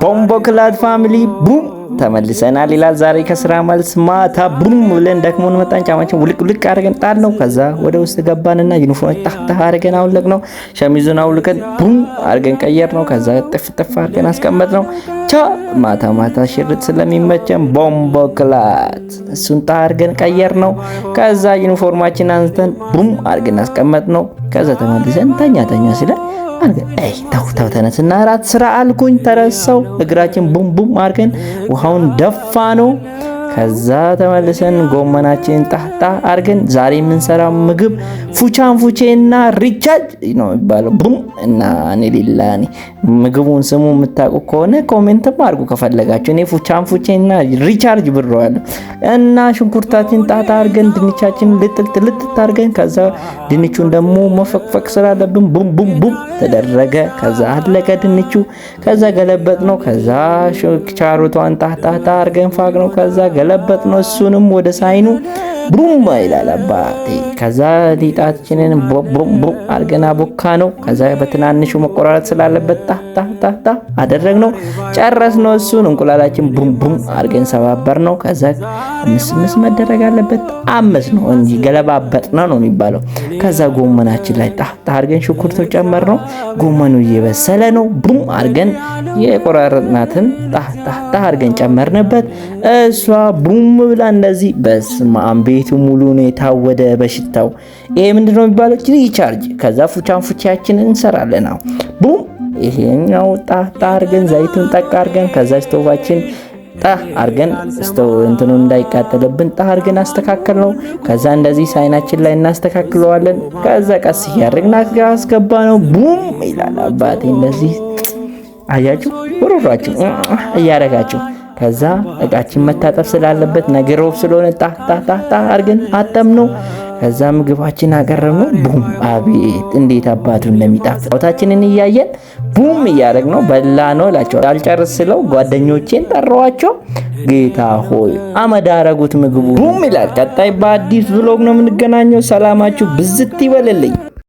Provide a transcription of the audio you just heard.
ቦምቦ ክላድ ፋሚሊ ቡም ተመልሰናል ይላል። ዛሬ ከስራ መልስ ማታ ቡም ብለን ደክሞን መጣን። ጫማችን ውልቅ አድርገን ጣል ነው። ከዛ ወደ ውስጥ ገባንና ዩኒፎርም ታህ አድርገን አውለቅ ነው። ሸሚዙን አውልቀን ቡም አድርገን ቀየር ነው። ከዛ ጥፍ አድርገን አስቀመጥ ነው። ማታ ሽርጥ ስለሚመቸን ቦምቦ ክላድ እሱን ታህ አድርገን ቀየር ነው። ከዛ ዩኒፎርማችን አንስተን ቡም አድርገን አስቀመጥ ነው። ከዛ ተመልሰን ተኛ ሲለን ተው ተነስና እራት ስራ አልኩኝ። ተረሳው። እግራችን ቡም አድርገን ውሃውን ደፋ ነው። ከዛ ተመልሰን ጎመናችንን ጣጣ አድርገን ዛሬ የምንሰራው ምግብ ፉቼና ሪቻርጅ ነው የሚባለው። ቡም እና እኔ ሌላኔ ምግቡን ስሙ የምታውቁ ከሆነ ኮሜንትም አድርጉ ከፈለጋችሁ። እኔ ፉቼና ሪቻርጅ ብለዋለሁ። እና ሽንኩርታችን ጣጣ አድርገን ድንቻችን ልጥልጥ አድርገን ከዛ ድንቹን ደግሞ መፈቅፈቅ ስላለብን ቡም ተደረገ። ከዛ አለቀ ድንቹ። ከዛ ገለበጥ ነው። ከዛ ቻሮቷን ጣጣ አድርገን ፋቅ ነው። ከዛ ገለበጥ ነው። እሱንም ወደ ሳይኑ ቡም ይላል አባቴ። ከዛ ሊጣችንን ቡም አድርገን አቦካ ነው። ከዛ በትናንሹ መቆራረጥ ስላለበት ጣ አደረግነው። ጨረስነው። እሱን እንቁላላችን ቡም አድርገን ሰባበር ነው። ከዛ ምስ መደረግ አለበት። አመስ ነው እንጂ ገለባበጥ ነው የሚባለው። ከዛ ጎመናችን ላይ ጣ አድርገን ሽንኩርቱ ጨመር ነው። ጎመኑ እየበሰለ ነው። ቡም አድርገን የቆራረጥናትን ጣ አድርገን ጨመርንበት። እሷ ቡም ብላ እንደዚህ በስማም ቤቱ ሙሉ ነው የታወደ በሽታው። ይሄ ምንድነው የሚባለው? ሪቻርጅ። ከዛ ፉቻችንን እንሰራለን። ቡም ይሄኛው ጣ አድርገን ዘይቱን ጠቅ አድርገን ከዛ ስቶቫችን ጣ አድርገን እንትኑ እንዳይቃጠልብን ጣ አድርገን አስተካከል ነው። ከዛ እንደዚህ ሳይናችን ላይ እናስተካክለዋለን። ከዛ ቀስ እያደረግን አስገባ ነው። ቡም ይላል አባቴ። እንደዚህ አያችሁ ወሮራችሁ እያደረጋችሁ ከዛ እቃችን መታጠብ ስላለበት ነገሮብ ስለሆነ ጣ አድርገን አጠም ነው። ከዛ ምግባችን አቀረብነው። ቡም አቤት እንዴት አባቱ እንደሚጣፍጥ ቦታችንን እያየን ቡም እያደረግ ነው። በላ ነው እላቸው። አልጨርስ ስለው ጓደኞቼን ጠራዋቸው። ጌታ ሆይ አመድ አረጉት ምግቡ ቡም ይላል። ቀጣይ በአዲስ ብሎግ ነው የምንገናኘው። ሰላማችሁ ብዝት ይበልልኝ።